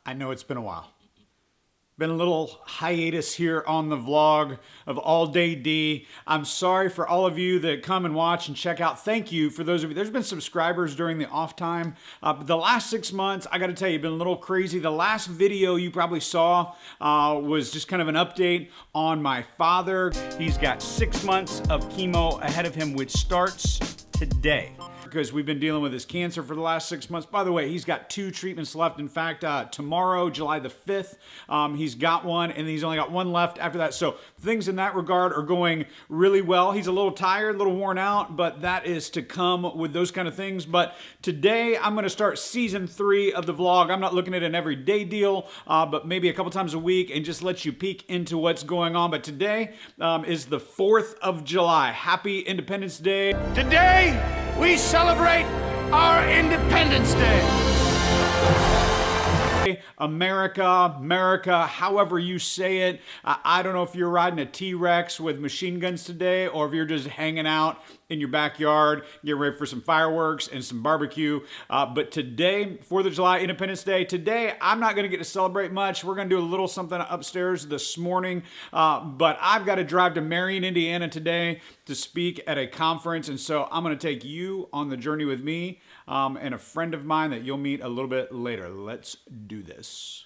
I know it's been a while. Been a little hiatus here on the vlog of All Day D. I'm sorry for all of you that come and watch and check out. Thank you for those of you. There's been subscribers during the off time. But the last 6 months, I got to tell you, been a little crazy. The last video you probably saw was just kind of an update on my father. He's got 6 months of chemo ahead of him, which starts today, because we've been dealing with his cancer for the last 6 months. By the way, he's got 2 treatments left. In fact, tomorrow, July the 5th, he's got one, and he's only got one left after that. So things in that regard are going really well. He's a little tired, a little worn out, but that is to come with those kind of things. But today, I'm gonna start season 3 of the vlog. I'm not looking at an everyday deal, but maybe a couple times a week and just let you peek into what's going on. But today is the 4th of July. Happy Independence Day. Today, we celebrate our Independence Day. America, however you say it. I don't know if you're riding a T-Rex with machine guns today, or if you're just hanging out in your backyard, getting ready for some fireworks and some barbecue. But today, 4th of July, Independence Day, today, I'm not gonna get to celebrate much. We're gonna do a little something upstairs this morning, but I've got to drive to Marion, Indiana today to speak at a conference, and so I'm gonna take you on the journey with me and a friend of mine that you'll meet a little bit later. Let's do this.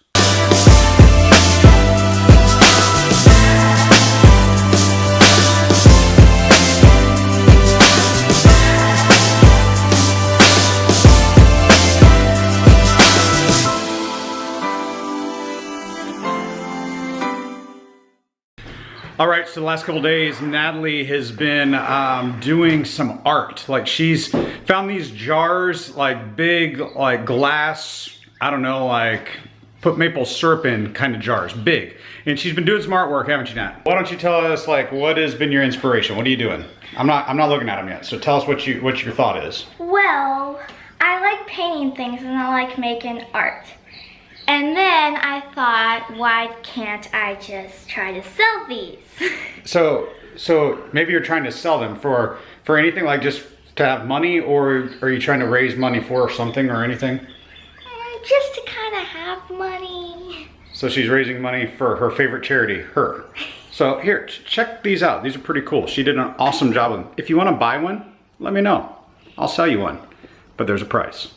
All right, so the last couple days, Natalie has been doing some art. Like, she's found these jars, like big, like glass, I don't know, like put maple syrup in kind of jars, big. And she's been doing some artwork, haven't you, Nat? Why don't you tell us, like, what has been your inspiration? What are you doing? I'm not looking at them yet, so tell us what your thought is. Well, I like painting things and I like making art. And then I thought, why can't I just try to sell these? So maybe you're trying to sell them for anything, like just to have money, or are you trying to raise money for something or anything? Just to kind of have money. So she's raising money for her favorite charity, her. So here, check these out. These are pretty cool. She did an awesome job with them. If you want to buy one, let me know. I'll sell you one, but there's a price.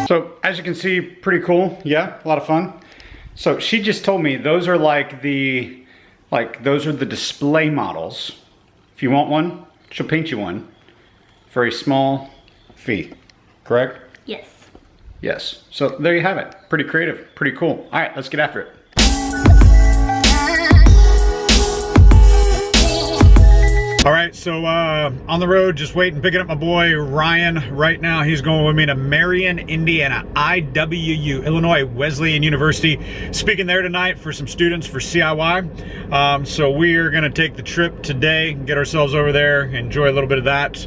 So as you can see, pretty cool. Yeah, a lot of fun. So she just told me those are those are the display models. If you want one, she'll paint you one for a small fee, correct? Yes. Yes. So there you have it. Pretty creative, pretty cool. All right, let's get after it. All right, so on the road, just waiting, picking up my boy Ryan right now. He's going with me to Marion, Indiana, IWU, Illinois Wesleyan University. Speaking there tonight for some students for CIY. So we are gonna take the trip today, get ourselves over there, enjoy a little bit of that.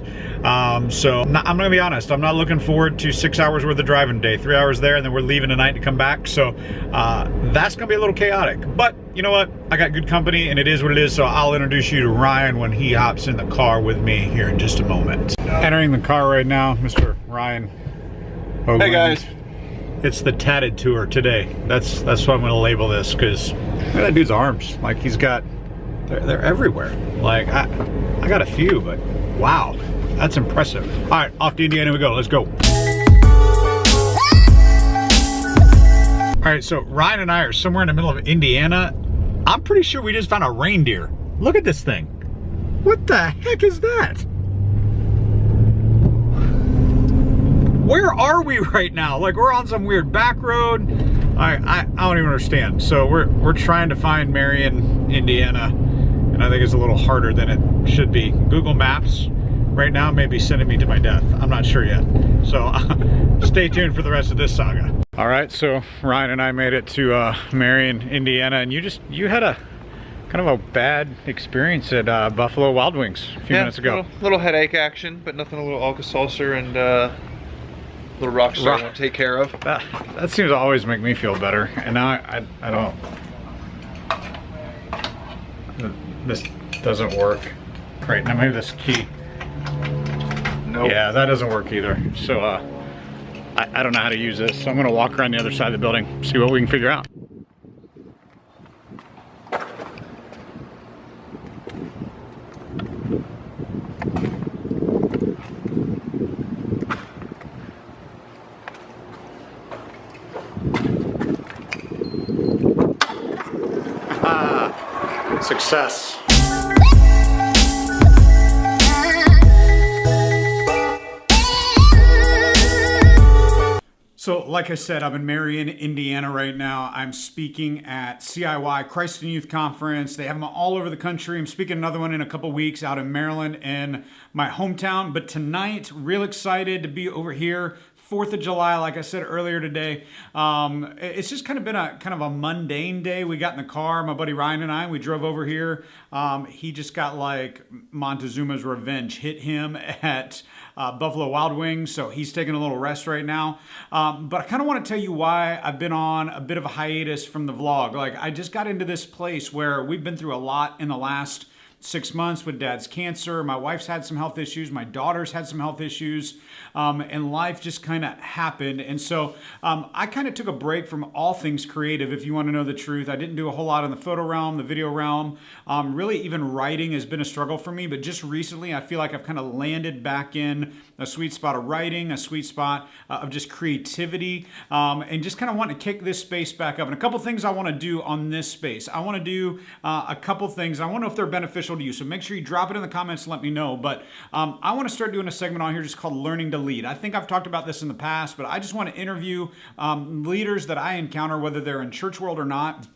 So I'm gonna be honest, I'm not looking forward to 6 hours worth of driving today, 3 hours there, and then we're leaving tonight to come back. So that's gonna be a little chaotic, but you know what? I got good company and it is what it is, so I'll introduce you to Ryan when he hops in the car with me here in just a moment. Entering the car right now, Mr. Ryan Hoogland. Hey guys. It's the tatted tour today. That's what I'm gonna label this, because look at that dude's arms. Like, he's got, they're everywhere. Like, I got a few, but wow, that's impressive. All right, off to Indiana we go, let's go. All right, so Ryan and I are somewhere in the middle of Indiana. I'm pretty sure we just found a reindeer. Look at this thing. What the heck is that? Where are we right now? Like, we're on some weird back road. I don't even understand. So we're trying to find Marion, Indiana, and I think it's a little harder than it should be. Google Maps right now may be sending me to my death. I'm not sure yet. So stay tuned for the rest of this saga. All right, so Ryan and I made it to Marion, Indiana, and you had a kind of a bad experience at Buffalo Wild Wings a few minutes ago. Little headache action, but nothing a little Alka-Seltzer and little rock star won't take care of. That seems to always make me feel better, and now I don't. doesn't work. Great, now maybe this key. Nope. Yeah, that doesn't work either. So I don't know how to use this, so I'm gonna walk around the other side of the building, see what we can figure out. Success. So, like I said, I'm in Marion, Indiana right now. I'm speaking at CIY, Christ and Youth Conference. They have them all over the country. I'm speaking another one in a couple weeks out in Maryland in my hometown. But tonight, real excited to be over here. 4th of July, like I said earlier today. It's just kind of been a mundane day. We got in the car, my buddy Ryan and I, we drove over here. He just got like Montezuma's revenge hit him at Buffalo Wild Wings, so he's taking a little rest right now. But I kind of want to tell you why I've been on a bit of a hiatus from the vlog. Like, I just got into this place where we've been through a lot in the last 6 months with Dad's cancer. My wife's had some health issues. My daughter's had some health issues. And life just kind of happened. And so I kind of took a break from all things creative, if you want to know the truth. I didn't do a whole lot in the photo realm, the video realm. Really, even writing has been a struggle for me. But just recently, I feel like I've kind of landed back in a sweet spot of writing, a sweet spot of just creativity, and just kind of want to kick this space back up. And a couple things I want to do on this space. I want to do a couple things. I want to know if they're beneficial to you. So make sure you drop it in the comments and let me know. But I want to start doing a segment on here just called Learning to Lead. I think I've talked about this in the past, but I just want to interview leaders that I encounter, whether they're in church world or not.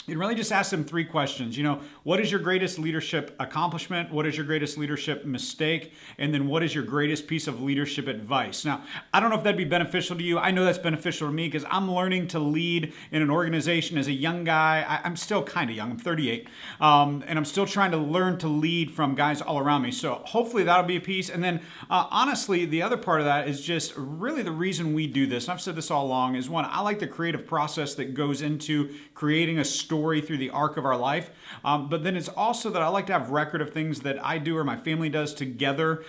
And really just ask them 3 questions. You know, what is your greatest leadership accomplishment? What is your greatest leadership mistake? And then what is your greatest piece of leadership advice? Now, I don't know if that'd be beneficial to you. I know that's beneficial to me because I'm learning to lead in an organization as a young guy. I'm still kind of young. I'm 38. And I'm still trying to learn to lead from guys all around me. So hopefully that'll be a piece. And then honestly, the other part of that is just really the reason we do this. And I've said this all along is one, I like the creative process that goes into creating a story through the arc of our life. But then it's also that I like to have record of things that I do or my family does together.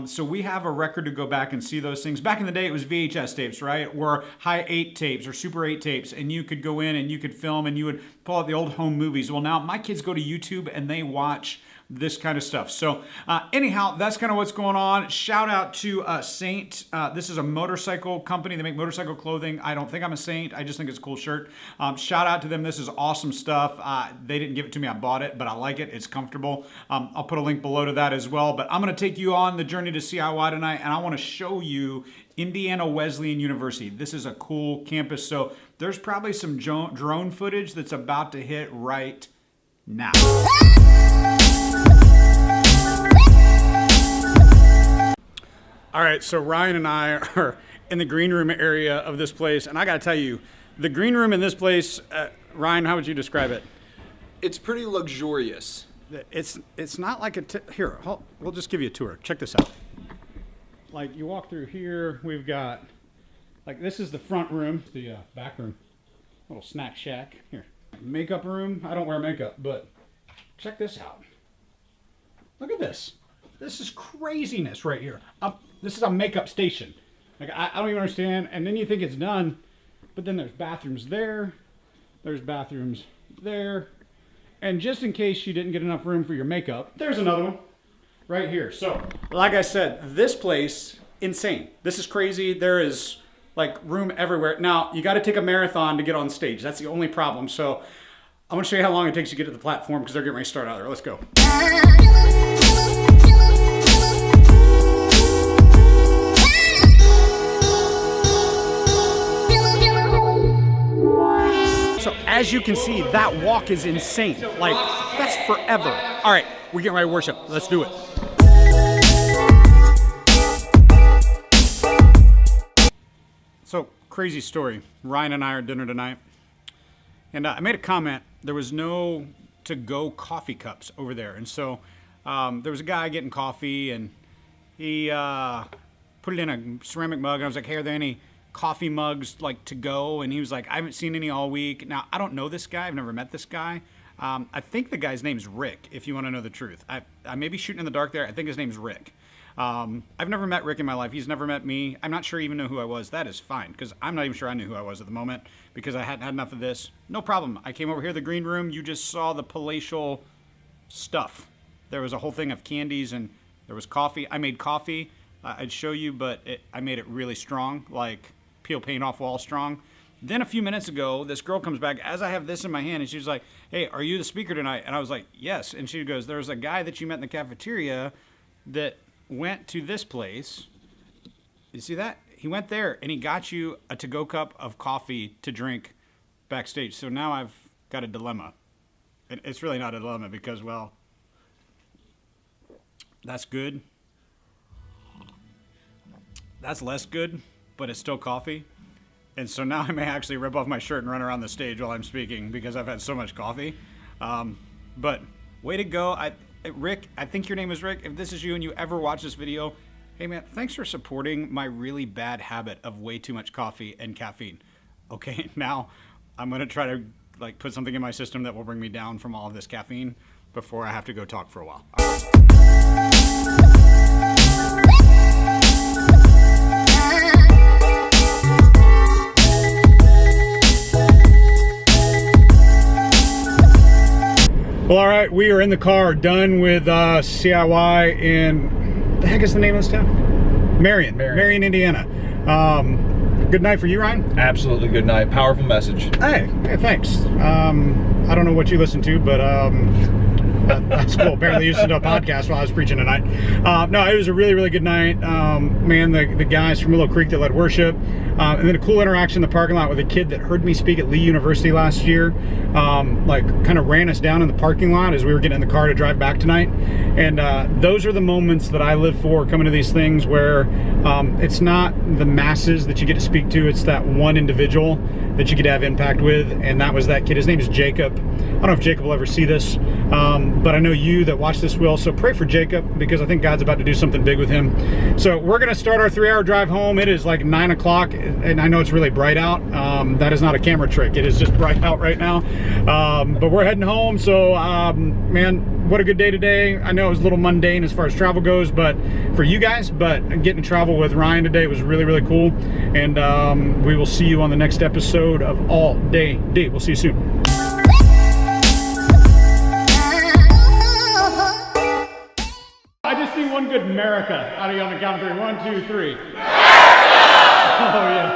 So we have a record to go back and see those things. Back in the day, it was VHS tapes, right? Or high 8 tapes or super 8 tapes. And you could go in and you could film and you would pull out the old home movies. Well, now my kids go to YouTube and they watch this kind of stuff. So anyhow, that's kind of what's going on. Shout out to Saint. This is a motorcycle company. They make motorcycle clothing. I don't think I'm a Saint. I just think it's a cool shirt. Shout out to them. This is awesome stuff. They didn't give it to me. I bought it, but I like it. It's comfortable. I'll put a link below to that as well. But I'm going to take you on the journey to CIY tonight, and I want to show you Indiana Wesleyan University. This is a cool campus. So there's probably some drone footage that's about to hit right now. All right, so Ryan and I are in the green room area of this place, and I got to tell you, the green room in this place, Ryan, how would you describe it? It's pretty luxurious. It's not like here, we'll just give you a tour. Check this out. Like, you walk through here, we've got, like, this is the front room, the back room, little snack shack. Here, makeup room. I don't wear makeup, but check this out. Look at this. This is craziness right here. This is a makeup station. Like, I don't even understand. And then you think it's done, but then there's bathrooms there. There's bathrooms there. And just in case you didn't get enough room for your makeup, there's another one right here. So, like I said, this place, insane. This is crazy. There is like room everywhere. Now, you got to take a marathon to get on stage. That's the only problem. So, I'm going to show you how long it takes to get to the platform because they're getting ready to start out there. Let's go. So as you can see, that walk is insane. Like, that's forever. All right, we're getting ready to worship. Let's do it. So, crazy story. Ryan and I are at dinner tonight. And I made a comment. There was no to-go coffee cups over there. And so there was a guy getting coffee, and he put it in a ceramic mug. And I was like, hey, are there any coffee mugs like to go? And he was like, I haven't seen any all week. Now, I don't know this guy. I've never met this guy. I think the guy's name's Rick, if you want to know the truth. I may be shooting in the dark there. I think his name's Rick. I've never met Rick in my life. He's never met me. I'm not sure he even knew who I was. That is fine, because I'm not even sure I knew who I was at the moment, because I hadn't had enough of this. No problem. I came over here to the green room. You just saw the palatial stuff. There was a whole thing of candies, and there was coffee. I made coffee. I'd show you, but I made it really strong, like peel paint off wall strong. Then a few minutes ago, this girl comes back as I have this in my hand, and she was like, "Hey, are you the speaker tonight?" And I was like, "Yes." And she goes, "There's a guy that you met in the cafeteria that went to this place. You see that? He went there, and he got you a to-go cup of coffee to drink backstage." So now I've got a dilemma. And it's really not a dilemma because, well, that's good. That's less good, but it's still coffee. And so now I may actually rip off my shirt and run around the stage while I'm speaking because I've had so much coffee. But way to go. Rick, I think your name is Rick. If this is you and you ever watch this video, hey man, thanks for supporting my really bad habit of way too much coffee and caffeine. Okay, now I'm going to try to like put something in my system that will bring me down from all of this caffeine before I have to go talk for a while. Well, all right, we are in the car, done with CIY in, what the heck is the name of this town? Marion, Indiana. Good night for you, Ryan? Absolutely good night. Powerful message. Hey, thanks. I don't know what you listen to, but that's cool. Apparently you listened to a podcast while I was preaching tonight. No, it was a really, really good night. Man, the guys from Willow Creek that led worship. And then a cool interaction in the parking lot with a kid that heard me speak at Lee University last year. Like kind of ran us down in the parking lot as we were getting in the car to drive back tonight. And those are the moments that I live for, coming to these things where it's not the masses that you get to speak to, it's that one individual that you get to have impact with. And that was that kid. His name is Jacob. I don't know if Jacob will ever see this, but I know you that watch this will. So pray for Jacob, because I think God's about to do something big with him. So we're going to start our 3-hour drive home. It is like 9 o'clock, and I know it's really bright out. That is not a camera trick. It is just bright out right now. But we're heading home. So, man, what a good day today. I know it was a little mundane as far as travel goes, but for you guys, but getting to travel with Ryan today was really, really cool. And we will see you on the next episode of All Day D. We'll see you soon. I just need one good America out of you on the count of 3. 1, 2, 3. Oh, yeah.